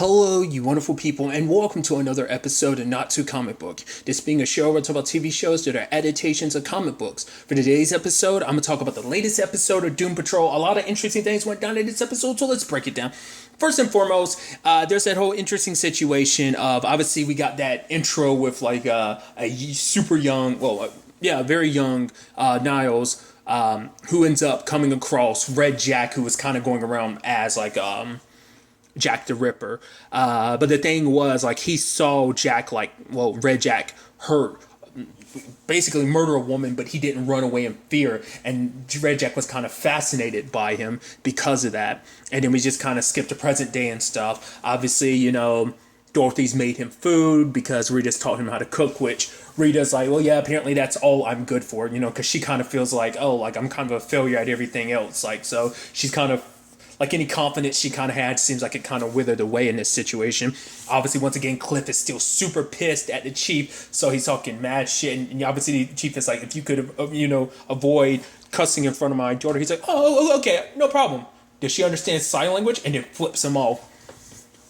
Hello, you wonderful people, and welcome to another episode of Not Too Comic Book. This being a show where I talk about TV shows that are adaptations of comic books. For today's episode, I'm going to talk about the latest episode of Doom Patrol. A lot of interesting things went down in this episode, so let's break it down. First and foremost, there's that whole interesting situation of, obviously, we got that intro with like a super young, very young Niles, who ends up coming across Red Jack, who was kind of going around as like Jack the Ripper. But the thing was, like, he saw Red Jack basically murder a woman, but he didn't run away in fear. And Red Jack was kind of fascinated by him because of that. And then we just kind of skipped to present day and stuff. Obviously, Dorothy's made him food because Rita's taught him how to cook, which Rita's like, well, yeah, apparently that's all I'm good for, because she kind of feels like, oh, like, I'm kind of a failure at everything else. Like, so she's kind of, like, any confidence she kind of had seems like it kind of withered away in this situation. Obviously, once again, Cliff is still super pissed at the chief, so he's talking mad shit. And obviously, the chief is like, if you could, avoid cussing in front of my daughter. He's like, oh, okay, no problem. Does she understand sign language? And then flips him off.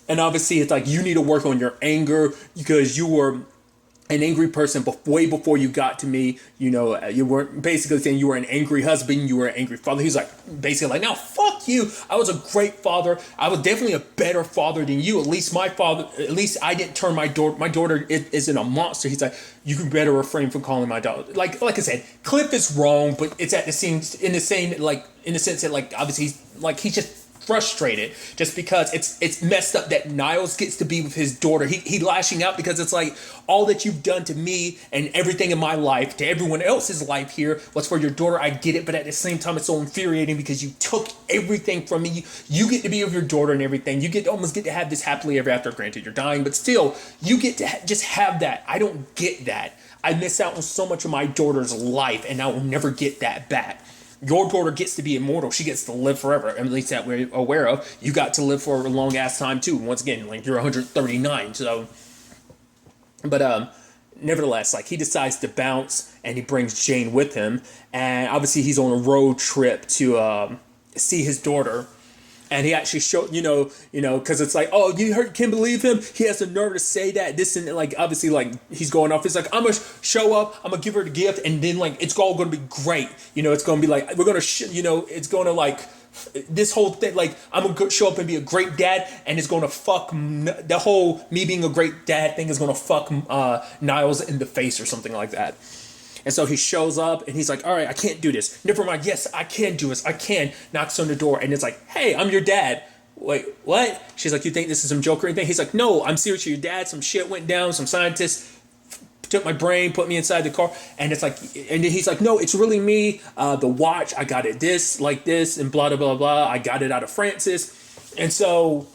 And obviously, it's like, you need to work on your anger because you were an angry person way before you got to me. You weren't basically saying you were an angry husband, you were an angry father. He's like, basically like, now fuck you. I was a great father. I was definitely a better father than you. At least I didn't turn my daughter. My daughter isn't a monster. He's like, you can better refrain from calling my daughter. Like I said, Cliff is wrong, but it's in the sense that, like, obviously he's just frustrated just because it's messed up that Niles gets to be with his daughter. He lashing out because it's like, all that you've done to me and everything in my life, to everyone else's life here, was for your daughter. I get it, but at the same time, it's so infuriating because you took everything from me. You get to be with your daughter and everything. You almost get to have this happily ever after. Granted, you're dying, but still, you get to just have that. I don't get that. I miss out on so much of my daughter's life, and I will never get that back. Your daughter gets to be immortal. She gets to live forever. At least that we're aware of. You got to live for a long ass time too. Once again, like, you're 139. So, but nevertheless, like, he decides to bounce and he brings Jane with him. And obviously he's on a road trip to see his daughter. And he actually showed, because it's like, oh, can't believe him. He has the nerve to say that. This and, like, obviously, like, he's going off. It's like, I'm going to show up. I'm going to give her the gift. And then, like, it's all going to be great. It's going to be like, we're going to, it's going to, like, this whole thing, like, I'm going to show up and be a great dad. And it's going to fuck, the whole me being a great dad thing is going to fuck Niles in the face or something like that. And so he shows up and he's like, all right, I can't do this. Never mind. Yes, I can do this. I can. Knocks on the door and it's like, hey, I'm your dad. Wait, what? She's like, you think this is some joke or anything? He's like, no, I'm serious. Your dad. Some shit went down. Some scientists took my brain, put me inside the car. And it's like, and then he's like, no, it's really me. The watch, I got it like this and blah, blah, blah, blah. I got it out of Francis. And so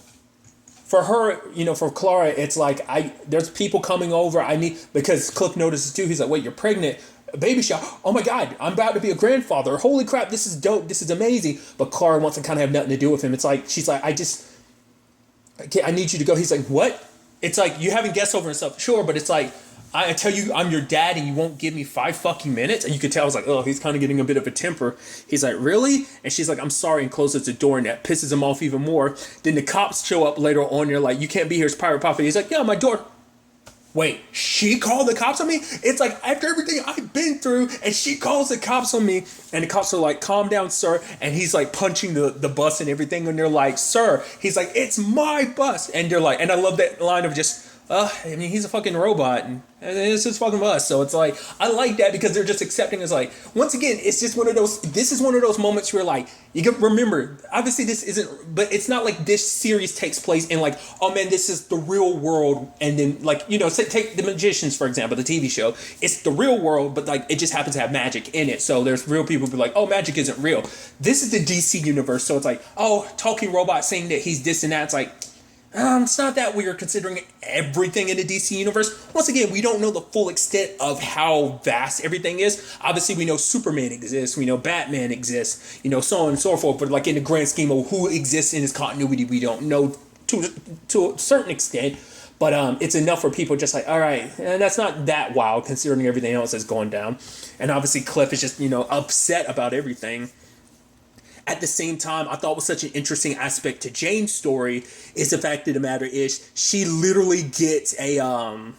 for her, for Clara, it's like, there's people coming over. Because Cliff notices too. He's like, wait, you're pregnant? Baby shower. Oh my God, I'm about to be a grandfather. Holy crap, this is dope. This is amazing. But Clara wants to kind of have nothing to do with him. It's like, she's like, I need you to go. He's like, what? It's like, you having guests over and stuff. Sure, but it's like, I tell you I'm your dad and you won't give me 5 fucking minutes. And you could tell I was like, oh, he's kind of getting a bit of a temper. He's like, really? And she's like, I'm sorry, and closes the door, and that pisses him off even more. Then the cops show up later on. You're like, you can't be here, it's private property. He's like, yeah, my daughter. Wait, she called the cops on me? It's like, after everything I've been through, and she calls the cops on me, and the cops are like, calm down, sir. And he's like punching the bus and everything, and they're like, sir. He's like, it's my bus. And they're like, and I love that line of just, he's a fucking robot, and it's his fucking bus. So it's like, I like that because they're just accepting. It's like, once again, it's just this is one of those moments where, like, you can remember, obviously this isn't, but it's not like this series takes place in, like, oh man, this is the real world. And then, like, take The Magicians, for example, the TV show. It's the real world, but, like, it just happens to have magic in it. So there's real people who be like, oh, magic isn't real. This is the DC universe. So it's like, oh, talking robot saying that he's this and that. It's like, it's not that weird considering everything in the DC universe. Once again, we don't know the full extent of how vast everything is. Obviously, we know Superman exists. We know Batman exists. So on and so forth. But, like, in the grand scheme of who exists in this continuity, we don't know to a certain extent. But it's enough for people just like, all right, and that's not that wild considering everything else that's going down. And obviously, Cliff is just, upset about everything. At the same time, I thought was such an interesting aspect to Jane's story is the fact of the matter is she literally gets a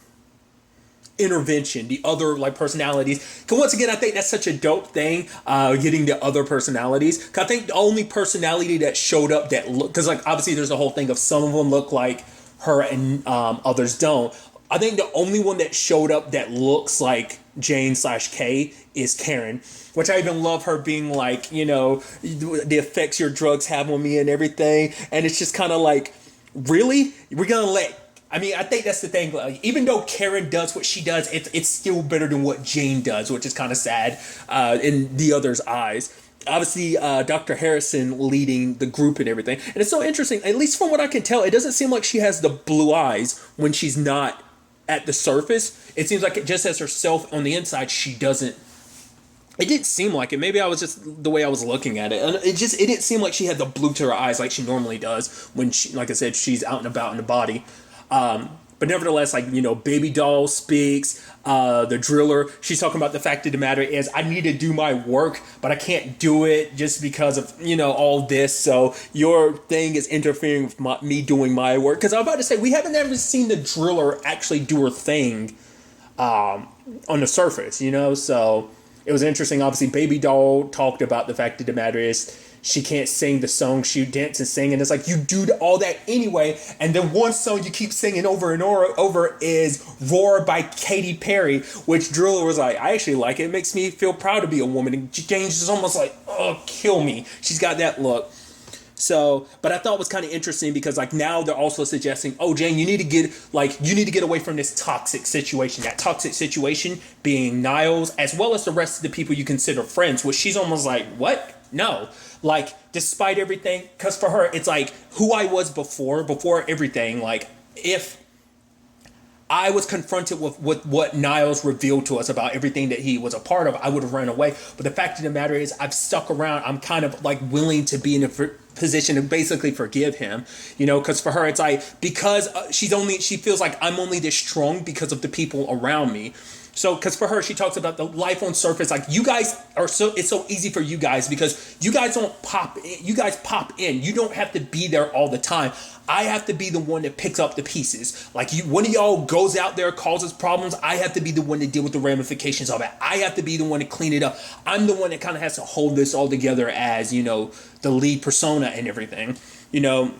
intervention, the other like personalities. Because once again, I think that's such a dope thing, getting the other personalities. Because I think the only personality that showed up that look, because like obviously there's a whole thing of some of them look like her and others don't. I think the only one that showed up that looks like Jane/Kay is Karen, which I even love her being like, you know, the effects your drugs have on me and everything. And it's just kind of like, really? We're going to I mean, I think that's the thing. Like, even though Karen does what she does, it's still better than what Jane does, which is kind of sad in the other's eyes. Obviously, Dr. Harrison leading the group and everything. And it's so interesting, at least from what I can tell, it doesn't seem like she has the blue eyes when she's not at the surface. It seems like it just as herself on the inside, she doesn't. It didn't seem like it. Maybe I was just the way I was looking at it. And it didn't seem like she had the blue to her eyes like she normally does when she, like I said, she's out and about in the body. But nevertheless, like, you know, Baby Doll speaks, the driller, she's talking about the fact of the matter is I need to do my work, but I can't do it just because of, you know, all this. So your thing is interfering with me doing my work. Because I'm about to say, we haven't ever seen the driller actually do her thing on the surface, you know? So it was interesting. Obviously, Baby Doll talked about the fact of the matter is she can't sing the song she dance and sing, and it's like you do all that anyway. And then one song you keep singing over and over is "Roar" by Katy Perry, which Driller was like, I actually like it. It makes me feel proud to be a woman. And Jane's just almost like, oh, kill me. She's got that look. So, but I thought it was kind of interesting because like now they're also suggesting, oh, Jane, you need to get away from this toxic situation. That toxic situation being Niles as well as the rest of the people you consider friends, which she's almost like, what? No. Like, despite everything, because for her, it's like who I was before everything. Like, if I was confronted with what Niles revealed to us about everything that he was a part of, I would have run away. But the fact of the matter is, I've stuck around. I'm kind of like willing to be in a position to basically forgive him, you know, because for her, it's like, because she feels like I'm only this strong because of the people around me. So, because for her, she talks about the life on surface. Like, you guys are it's so easy for you guys because you guys don't pop in. You guys pop in. You don't have to be there all the time. I have to be the one that picks up the pieces. Like, one of y'all goes out there, causes problems. I have to be the one to deal with the ramifications of it. I have to be the one to clean it up. I'm the one that kind of has to hold this all together as, you know, the lead persona and everything, you know.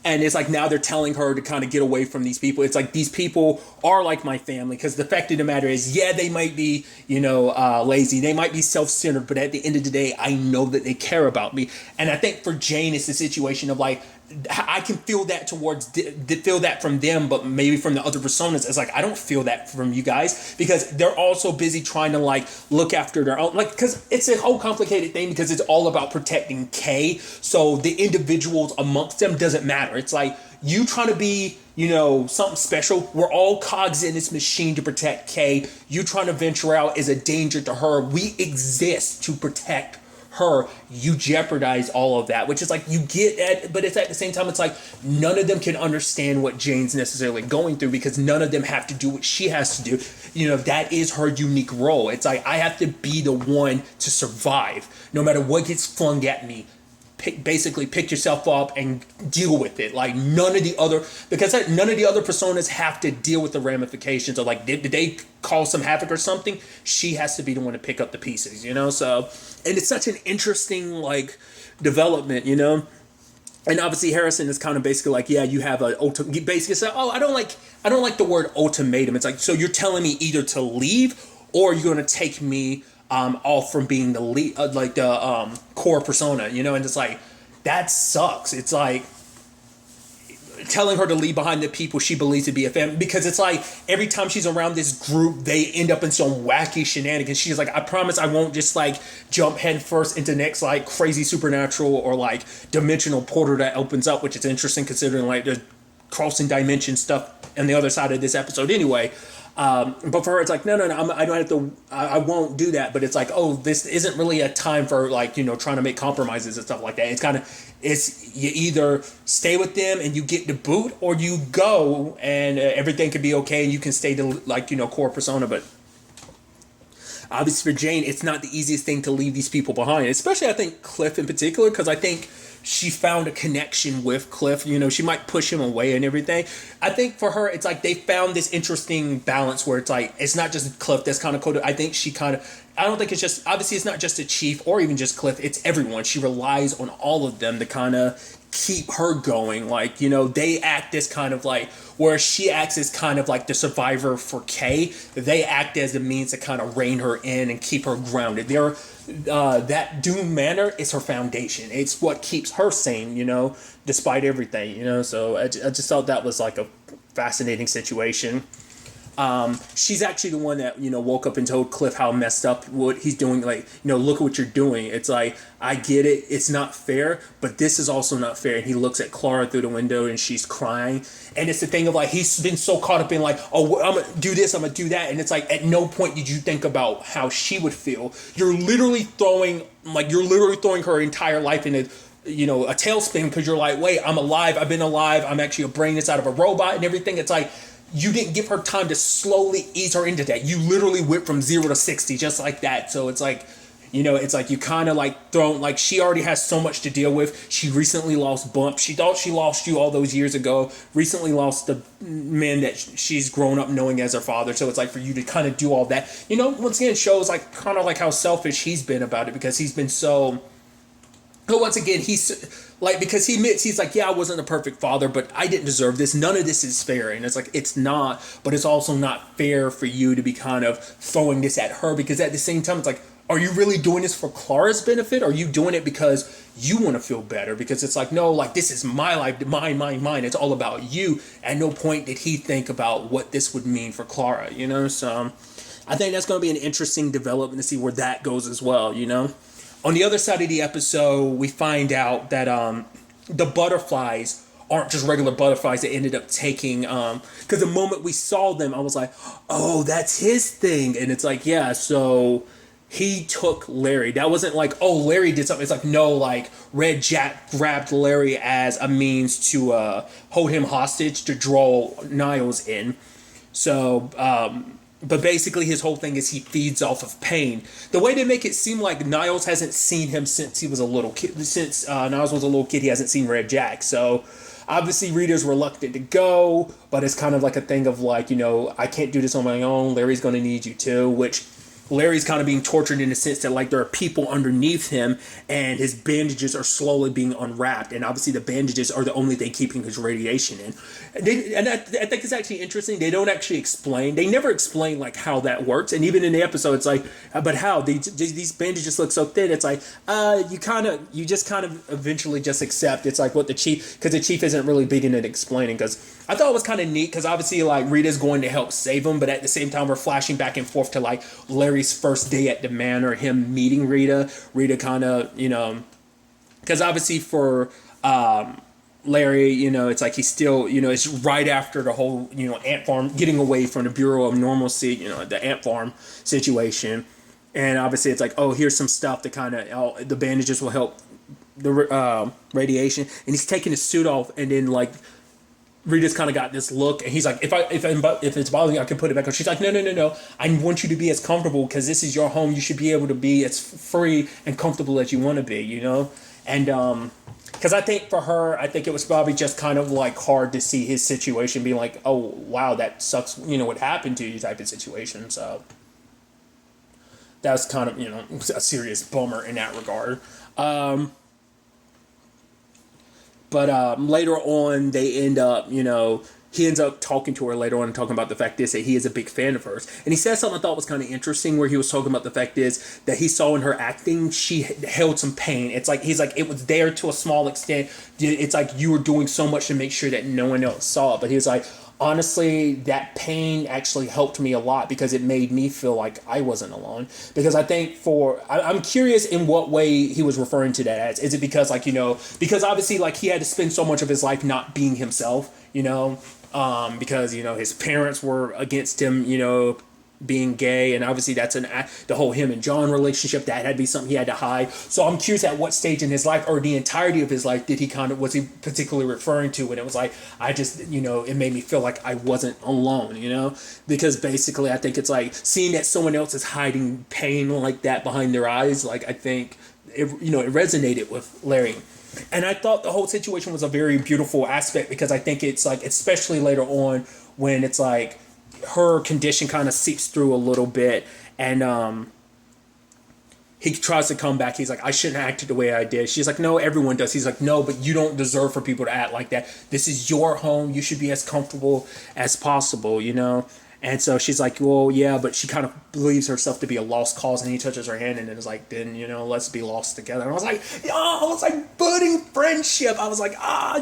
And it's like now they're telling her to kind of get away from these people. It's like these people are like my family because the fact of the matter is, yeah, they might be, you know, lazy. They might be self-centered. But at the end of the day, I know that they care about me. And I think for Jane, it's the situation of like, I can feel that feel that from them, but maybe from the other personas, it's like, I don't feel that from you guys because they're all so busy trying to like look after their own, like, because it's a whole complicated thing because it's all about protecting Kay. So the individuals amongst them doesn't matter. It's like you trying to be, you know, something special. We're all cogs in this machine to protect Kay. You trying to venture out is a danger to her. We exist to protect her. You jeopardize all of that, which is like you get at, but it's at the same time, it's like none of them can understand what Jane's necessarily going through because none of them have to do what she has to do. You know, that is her unique role. It's like I have to be the one to survive no matter what gets flung at me. Basically pick yourself up and deal with it. Like none of the other personas have to deal with the ramifications of like, did they cause some havoc or something? She has to be the one to pick up the pieces, you know? So, and it's such an interesting like development, you know? And obviously Harrison is kind of basically like, yeah, you have basically say, oh, I don't like the word ultimatum. It's like, so you're telling me either to leave or you're going to take me off from being the lead, like the core persona, you know, and it's like that sucks. It's like telling her to leave behind the people she believes to be a family because it's like every time she's around this group, they end up in some wacky shenanigans. She's like, I promise I won't just like jump head first into next like crazy supernatural or like dimensional portal that opens up, which is interesting considering like the crossing dimension stuff on the other side of this episode anyway. But for her, it's like, no, I don't have to, I won't do that. But it's like, oh, this isn't really a time for like, you know, trying to make compromises and stuff like that. It's kind of, you either stay with them and you get the boot or you go and everything could be okay and you can stay the like, you know, core persona. But obviously for Jane, it's not the easiest thing to leave these people behind, especially I think Cliff in particular, because I think she found a connection with Cliff. You know, she might push him away and everything. I think for her, it's like they found this interesting balance where it's like, it's not just Cliff that's kind of cool. I think she kind of, I don't think it's just, obviously it's not just a chief or even just Cliff, it's everyone. She relies on all of them to kind of keep her going. Like, you know, they act as kind of like, where she acts as kind of like the survivor for Kay, they act as the means to kind of rein her in and keep her grounded. They're, that Doom Manor is her foundation. It's what keeps her sane, you know, despite everything, you know. So I just thought that was like a fascinating situation. She's actually the one that, you know, woke up and told Cliff how messed up what he's doing. Like, you know, look at what you're doing. It's like, I get it. It's not fair, but this is also not fair. And he looks at Clara through the window and she's crying. And it's the thing of like, he's been so caught up in like, oh, I'm going to do this, I'm going to do that. And it's like, at no point did you think about how she would feel. You're literally throwing her entire life into, you know, a tailspin because you're like, wait, I'm alive. I've been alive. I'm actually a brain inside of a robot and everything. It's like, you didn't give her time to slowly ease her into that. You literally went from 0 to 60 just like that. So it's like, you know, it's like you kind of like thrown, like she already has so much to deal with. She recently lost Bump. She thought she lost you all those years ago. Recently lost the man that she's grown up knowing as her father. So it's like for you to kind of do all that, you know, once again, shows like kind of like how selfish he's been about it because he's been so. But once again, he's like, because he admits, he's like, yeah, I wasn't a perfect father, but I didn't deserve this. None of this is fair. And it's like, it's not, but it's also not fair for you to be kind of throwing this at her because at the same time, it's like, are you really doing this for Clara's benefit? Or are you doing it because you want to feel better? Because it's like, no, like this is my life, mine. It's all about you. At no point did he think about what this would mean for Clara, you know? So I think that's going to be an interesting development to see where that goes as well, you know? On the other side of the episode, we find out that the butterflies aren't just regular butterflies that ended up taking, because the moment we saw them, I was like, oh, that's his thing. And it's like, yeah, so he took Larry. That wasn't like, oh, Larry did something. It's like, no, like Red Jack grabbed Larry as a means to hold him hostage to draw Niles in. So, but basically his whole thing is he feeds off of pain. The way they make it seem like Niles hasn't seen him since he was a little kid. Since Niles was a little kid, he hasn't seen Red Jack. So obviously Rita's reluctant to go, but it's kind of like a thing of like, you know, I can't do this on my own. Larry's going to need you too, which Larry's kind of being tortured in the sense that like there are people underneath him and his bandages are slowly being unwrapped. And obviously the bandages are the only thing keeping his radiation in. And I think it's actually interesting. They don't actually explain. They never explain like how that works. And even in the episode, it's like, but how? These bandages look so thin. It's like, you just kind of eventually just accept. It's like what the chief, because the chief isn't really big into explaining. Because I thought it was kind of neat because obviously like Rita's going to help save him. But at the same time, we're flashing back and forth to like Larry's first day at the manor, him meeting Rita kind of, you know, because obviously for Larry, you know, it's like he's still, you know, it's right after the whole, you know, ant farm, getting away from the Bureau of Normalcy, you know, the ant farm situation. And obviously it's like, oh, here's some stuff that kind of, the bandages will help the radiation. And he's taking his suit off and then like, Rita's kind of got this look, and he's like, if it's bothering you, I can put it back on. She's like, no. I want you to be as comfortable because this is your home. You should be able to be as free and comfortable as you want to be, you know? And because I think for her, I think it was probably just kind of like hard to see his situation being like, oh, wow, that sucks, you know, what happened to you type of situation. So that was kind of, you know, a serious bummer in that regard. But later on, they end up, you know, he ends up talking to her later on and talking about the fact is that he is a big fan of hers. And he said something I thought was kind of interesting where he was talking about the fact is that he saw in her acting, she held some pain. It's like, he's like, it was there to a small extent. It's like you were doing so much to make sure that no one else saw it. But he was like, honestly, that pain actually helped me a lot because it made me feel like I wasn't alone. Because I think I'm curious in what way he was referring to that as. Is it because like, you know, because obviously like he had to spend so much of his life not being himself, you know, because, you know, his parents were against him, you know, being gay, and obviously that's the whole him and John relationship that had to be something he had to hide. So I'm curious at what stage in his life or the entirety of his life was he particularly referring to when it was like, I just, it made me feel like I wasn't alone, because basically I think it's like seeing that someone else is hiding pain like that behind their eyes. Like I think it resonated with Larry. And I thought the whole situation was a very beautiful aspect, because I think it's like, especially later on when it's like her condition kind of seeps through a little bit, and he tries to come back. He's like, I shouldn't have acted the way I did. She's like, no, everyone does. He's like, no, but you don't deserve for people to act like that. This is your home. You should be as comfortable as possible, And so she's like, well, yeah, but she kind of believes herself to be a lost cause, and he touches her hand and then is like, then, let's be lost together. And I was like, oh, it's like budding friendship. I was like,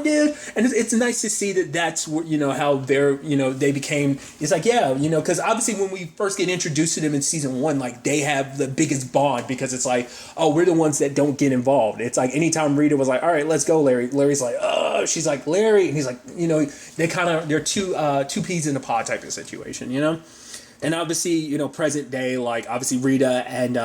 dude. And it's nice to see that that's, how they're, they became, it's like, yeah, because obviously when we first get introduced to them in season 1, like they have the biggest bond, because it's like, oh, we're the ones that don't get involved. It's like anytime Rita was like, all right, let's go, Larry. Larry's like, oh, she's like, Larry. And he's like, they're two peas in a pod type of situation. And obviously, present day, like obviously Rita and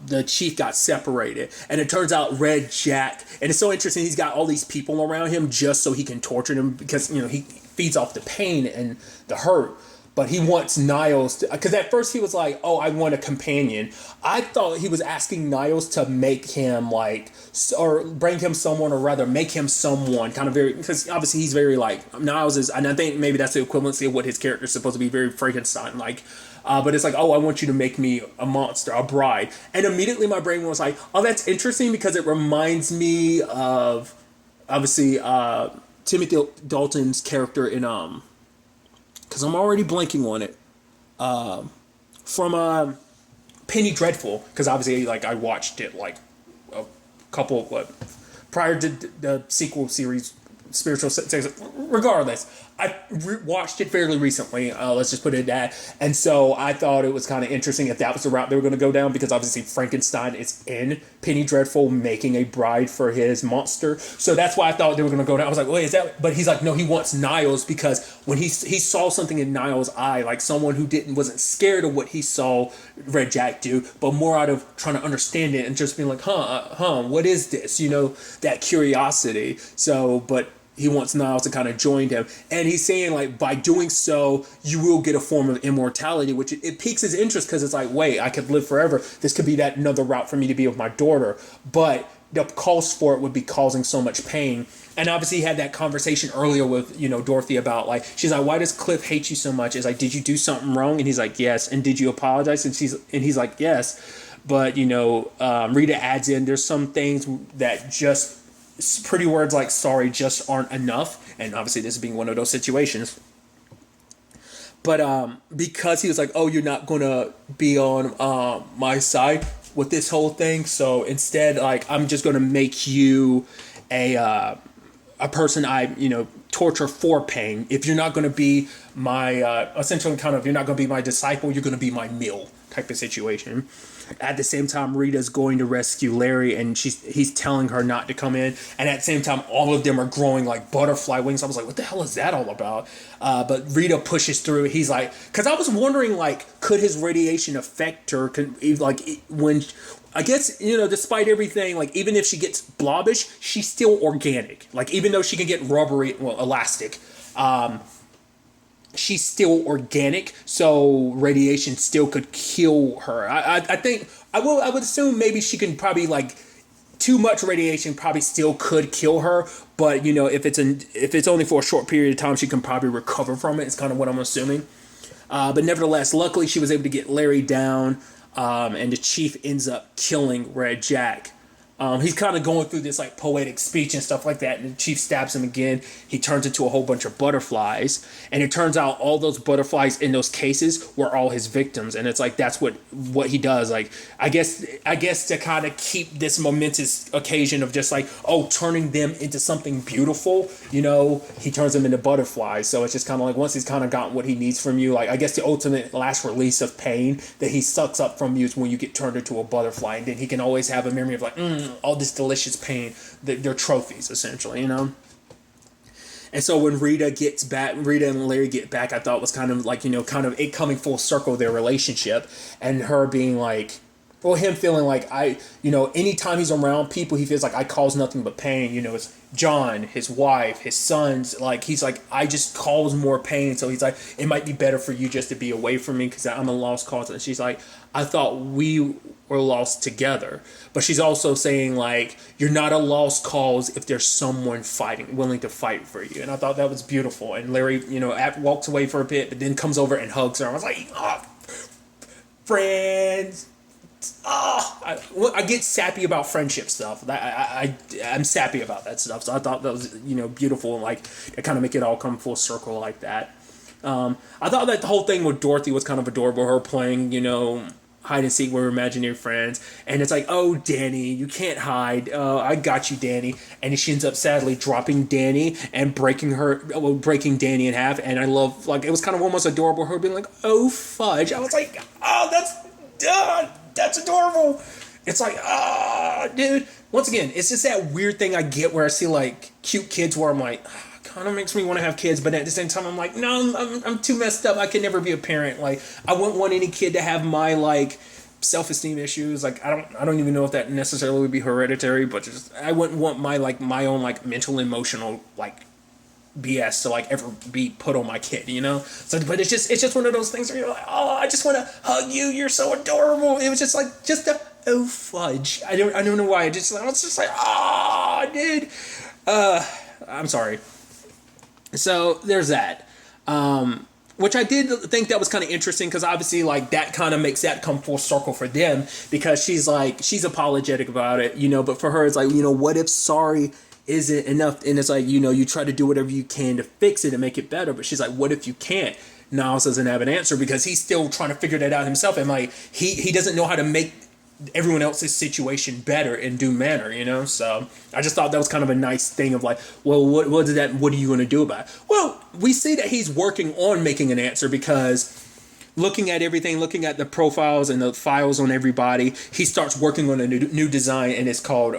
the chief got separated, and it turns out Red Jack, and it's so interesting, he's got all these people around him just so he can torture them, because he feeds off the pain and the hurt. But he wants Niles to, because at first he was like, oh, I want a companion. I thought he was asking Niles to make him like, or bring him someone, or rather make him someone kind of very, because obviously he's very like, Niles is, and I think maybe that's the equivalency of what his character is supposed to be, very Frankenstein like. But it's like, oh, I want you to make me a monster, a bride. And immediately my brain was like, oh, that's interesting, because it reminds me of, obviously, Timothy Dalton's character in, because I'm already blanking on it, from Penny Dreadful, because obviously like I watched it like a couple prior to the sequel series, Spiritual Sex. Regardless, I watched it fairly recently. Let's just put it at that. And so I thought it was kind of interesting if that was the route they were going to go down, because obviously Frankenstein is in Penny Dreadful making a bride for his monster. So that's why I thought they were going to go down. I was like, wait, is that? But he's like, no, he wants Niles, because when he saw something in Niles' eye, like someone who wasn't scared of what he saw Red Jack do, but more out of trying to understand it and just being like, what is this? That curiosity. So, but he wants Niles to kind of join him. And he's saying, like, by doing so, you will get a form of immortality, which it piques his interest, because it's like, wait, I could live forever. This could be that another route for me to be with my daughter. But the cost for it would be causing so much pain. And obviously he had that conversation earlier with, Dorothy about, like, she's like, why does Cliff hate you so much? It's like, did you do something wrong? And he's like, yes. And did you apologize? And he's like, yes. But, Rita adds in, there's some things that just, pretty words like sorry just aren't enough, and obviously this being one of those situations. But because he was like, oh, you're not gonna be on my side with this whole thing, so instead, like, I'm just gonna make you a person I torture for pain. If you're not gonna be my essentially kind of, you're not gonna be my disciple, you're gonna be my meal type of situation. At the same time, Rita's going to rescue Larry, and he's telling her not to come in. And at the same time, all of them are growing like butterfly wings. I was like, what the hell is that all about? But Rita pushes through. He's like, because I was wondering, like, could his radiation affect her? When, I guess, despite everything, like, even if she gets blobbish, she's still organic. Like, even though she can get rubbery, elastic, she's still organic, so radiation still could kill her. I think I would assume maybe she can probably, like, too much radiation probably still could kill her, but if it's only for a short period of time, she can probably recover from it. It's kind of what I'm assuming. But nevertheless, luckily she was able to get Larry down, and the chief ends up killing Red Jack. He's kind of going through this like poetic speech and stuff like that, and the chief stabs him again. He turns into a whole bunch of butterflies, and it turns out all those butterflies in those cases were all his victims. And it's like, that's what he does. Like, I guess to kind of keep this momentous occasion of just like, oh, turning them into something beautiful, he turns them into butterflies. So it's just kind of like, once he's kind of gotten what he needs from you, like, I guess the ultimate last release of pain that he sucks up from you is when you get turned into a butterfly, and then he can always have a memory of like, all this delicious pain. They're trophies, essentially, And so when Rita and Larry get back, I thought was kind of like, kind of it coming full circle, their relationship, and her being like, well, him feeling like anytime he's around people, he feels like I cause nothing but pain. It's John, his wife, his sons. Like, he's like, I just cause more pain. So he's like, it might be better for you just to be away from me because I'm a lost cause. And she's like, I thought we were lost together. But she's also saying, like, you're not a lost cause if there's someone willing to fight for you. And I thought that was beautiful. And Larry, walks away for a bit, but then comes over and hugs her. I was like, oh, friends. I get sappy about friendship stuff. I'm sappy about that stuff. So I thought that was beautiful, and like it kind of make it all come full circle like that. I thought that the whole thing with Dorothy was kind of adorable. Her playing hide and seek with her imaginary friends, and it's like, oh, Danny, you can't hide. I got you, Danny. And she ends up sadly dropping Danny and breaking Danny in half. And I love, like, it was kind of almost adorable. Her being like, oh fudge. I was like, oh, that's adorable. It's like, dude. Once again, it's just that weird thing I get where I see like cute kids where I'm like, kind of makes me want to have kids, but at the same time I'm like, no, I'm too messed up. I can never be a parent. Like, I wouldn't want any kid to have my like self-esteem issues. Like, I don't even know if that necessarily would be hereditary, but just I wouldn't want my own like mental emotional like BS to like ever be put on my kid, So, but it's just one of those things where you're like, oh, I just want to hug you. You're so adorable. It was just like oh fudge. I don't know why. I was just like, oh, dude. I'm sorry. So there's that. Which I did think that was kind of interesting because obviously like that kind of makes that come full circle for them because she's apologetic about it, but for her it's like, what if sorry isn't enough? And it's like, you try to do whatever you can to fix it and make it better, but she's like, what if you can't? Niles doesn't have an answer because he's still trying to figure that out himself, and like he doesn't know how to make everyone else's situation better in due manner, So I just thought that was kind of a nice thing of like, well, what are you going to do about it? Well, we see that he's working on making an answer because looking at everything, looking at the profiles and the files on everybody, he starts working on a new design, and it's called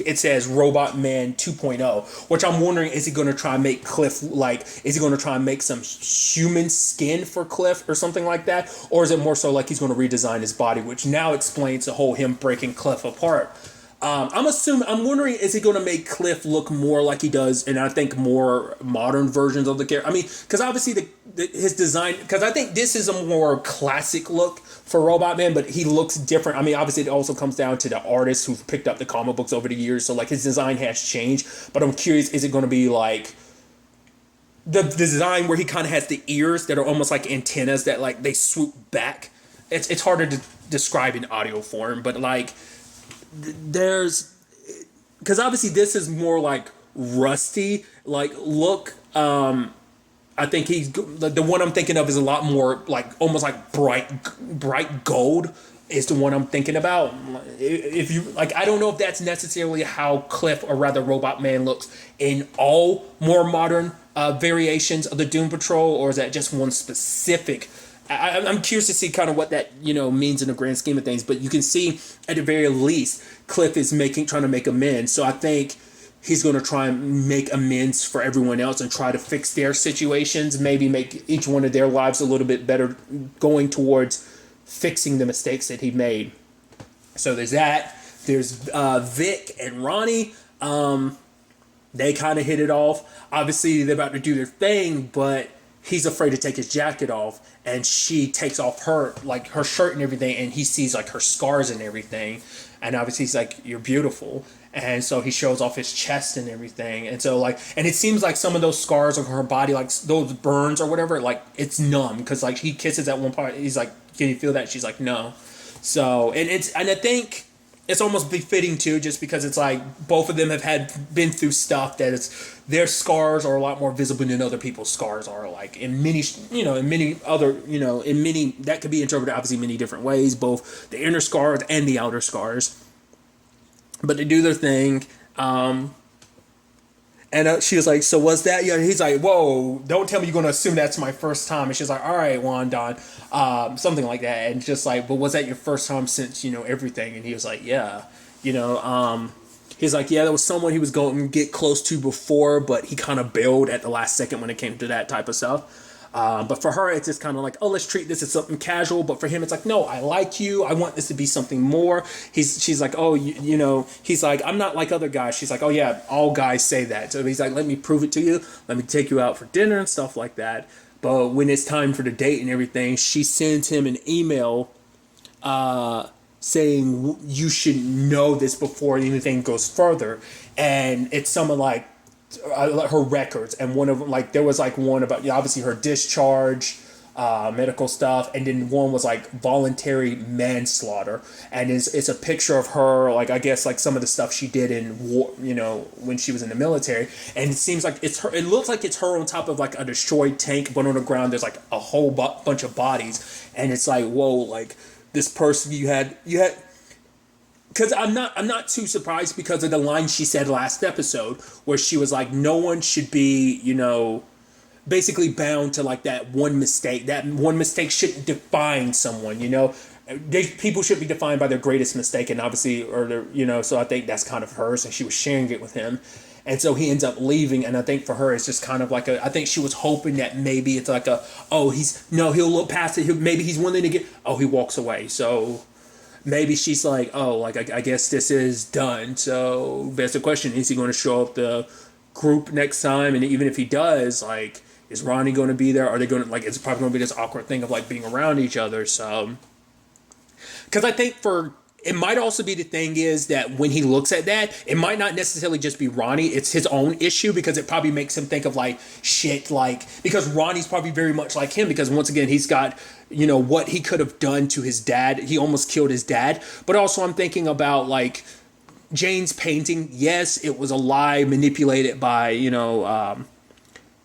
it says Robot Man 2.0, which I'm wondering, is he going to try and make Cliff, like, is he going to try and make some human skin for Cliff or something like that? Or is it more so like he's going to redesign his body, which now explains the whole him breaking Cliff apart. I'm wondering, is he going to make Cliff look more like he does, and I think more modern versions of the character? I mean, because obviously his design, because I think this is a more classic look for Robot Man, but he looks different. I mean, obviously it also comes down to the artists who've picked up the comic books over the years, so like his design has changed. But I'm curious, is it going to be like the design where he kind of has the ears that are almost like antennas that like they swoop back? It's harder to describe in audio form, but like there's, because obviously this is more like rusty like look. I think he's the one I'm thinking of is a lot more like almost like bright gold is the one I'm thinking about. If you like, I don't know if that's necessarily how Cliff, or rather Robot Man, looks in all more modern variations of the Doom Patrol, or is that just one specific? I'm curious to see kind of what that means in the grand scheme of things. But you can see at the very least Cliff is trying to make amends. So I think he's going to try and make amends for everyone else and try to fix their situations, maybe make each one of their lives a little bit better, going towards fixing the mistakes that he made. So there's that. There's Vic and Ronnie. They kind of hit it off. Obviously, they're about to do their thing, but he's afraid to take his jacket off, and she takes off her shirt and everything, and he sees like her scars and everything, and obviously he's like, you're beautiful. And so he shows off his chest and everything. And so like, and it seems like some of those scars on her body, like those burns or whatever, like it's numb. Because like he kisses at one part, he's like, can you feel that? She's like, no. So, and I think it's almost befitting too, just because it's like both of them have been through stuff that their scars are a lot more visible than other people's scars are. Like in many other, that could be interpreted obviously many different ways, both the inner scars and the outer scars. But they do their thing. And she was like, so was that? Yeah. He's like, whoa, don't tell me you're going to assume that's my first time. And she's like, all right, Wandon. Something like that. And just like, but was that your first time since, everything? And he was like, yeah. He He's like, yeah, there was someone he was going to get close to before, but he kind of bailed at the last second when it came to that type of stuff. But for her, it's just kind of like, oh, let's treat this as something casual. But for him, it's like, no, I like you. I want this to be something more. She's like, oh, you know, he's like, I'm not like other guys. She's like, oh yeah, all guys say that. So he's like, let me prove it to you. Let me take you out for dinner and stuff like that. But when it's time for the date and everything, she sends him an email saying you should know this before anything goes further. And it's someone like her records, and one of them, like, there was like one about, obviously her discharge, medical stuff, and then one was like voluntary manslaughter, and it's a picture of her, like, I guess like some of the stuff she did in war, you know, when she was in the military, and it seems like it's her. It looks like it's her on top of like a destroyed tank, but on the ground there's like a whole bunch of bodies, and it's like, whoa, like this person you had. Because I'm not too surprised because of the line she said last episode where she was like, no one should be, you know, basically bound to like that one mistake. That one mistake shouldn't define someone, you know. People should be defined by their greatest mistake, and obviously, or their, you know. So I think that's kind of hers, and she was sharing it with him, and so he ends up leaving. And I think for her, it's just kind of like I think she was hoping that maybe it's like he'll look past it. Maybe he's willing to get. Oh, he walks away. So maybe she's like, oh, like I guess this is done. So that's the question: is he going to show up the group next time? And even if he does, like, is Ronnie going to be there? Are they going to, like, it's probably going to be this awkward thing of like being around each other? So, because I think it might also be the thing is that when he looks at that, it might not necessarily just be Ronnie. It's his own issue, because it probably makes him think of like shit, like, because Ronnie's probably very much like him, because once again, he's got, you know, what he could have done to his dad. He almost killed his dad. But also I'm thinking about like Jane's painting. Yes, it was a lie manipulated by, you know,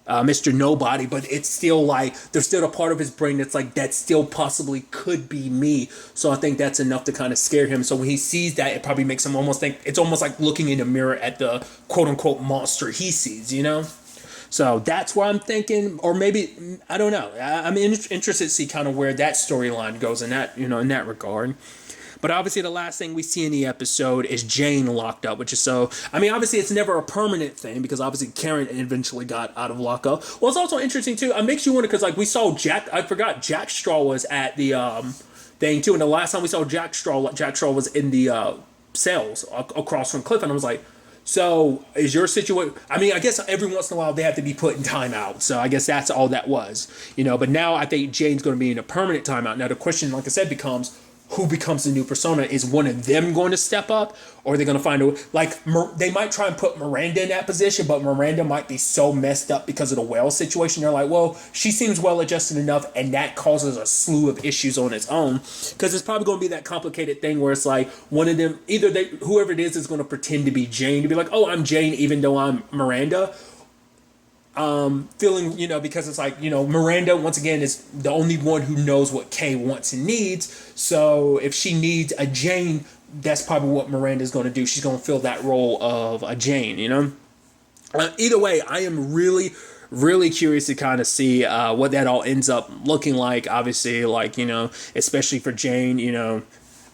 Mr. Nobody, but it's still like, there's still a part of his brain that's like, that still possibly could be me. So I think that's enough to kind of scare him. So when he sees that, it probably makes him almost think, it's almost like looking in the mirror at the quote unquote monster he sees, you know? So that's why I'm thinking, or maybe, I don't know. I'm interested to see kind of where that storyline goes in that, you know, in that regard. But obviously the last thing we see in the episode is Jane locked up, which is so, I mean, obviously it's never a permanent thing, because obviously Karen eventually got out of lockup. Well, it's also interesting too, it makes you wonder, because like we saw I forgot Jack Straw was at the thing too, and the last time we saw Jack Straw was in the cells across from Cliff, and I was like, so is your situation, I mean, I guess every once in a while they have to be put in timeout, so I guess that's all that was, you know. But now I think Jane's going to be in a permanent timeout. Now the question, like I said, becomes, who becomes the new persona? Is one of them going to step up, or are they going to find they might try and put Miranda in that position, but Miranda might be so messed up because of the Wells situation. They're like, well, she seems well adjusted enough, and that causes a slew of issues on its own, because it's probably going to be that complicated thing where it's like one of them, either whoever it is going to pretend to be Jane, to be like, oh, I'm Jane even though I'm Miranda. Feeling, you know, because it's like, you know, Miranda, once again, is the only one who knows what Kay wants and needs. So if she needs a Jane, that's probably what Miranda's going to do. She's going to fill that role of a Jane, you know? Either way, I am really, really curious to kind of see what that all ends up looking like. Obviously, like, you know, especially for Jane, you know,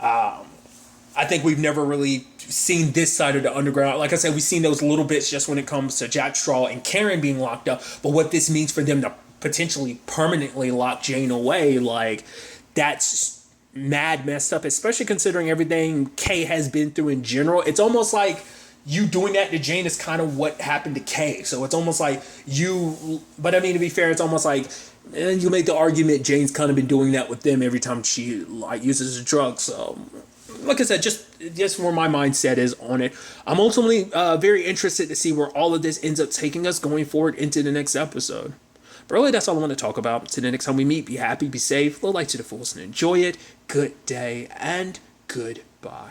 I think we've never really seen this side of the underground. Like I said, we've seen those little bits just when it comes to Jack Straw and Karen being locked up. But what this means for them to potentially permanently lock Jane away, like, that's mad messed up, especially considering everything Kay has been through in general. It's almost like you doing that to Jane is kind of what happened to Kay. So it's almost like but I mean, to be fair, it's almost like, and you make the argument Jane's kind of been doing that with them every time she like uses a drug. So like I said, just where my mindset is on it. I'm ultimately very interested to see where all of this ends up taking us going forward into the next episode. But really, that's all I want to talk about. Until the next time we meet, be happy, be safe, live life to the fullest, and enjoy it. Good day, and goodbye.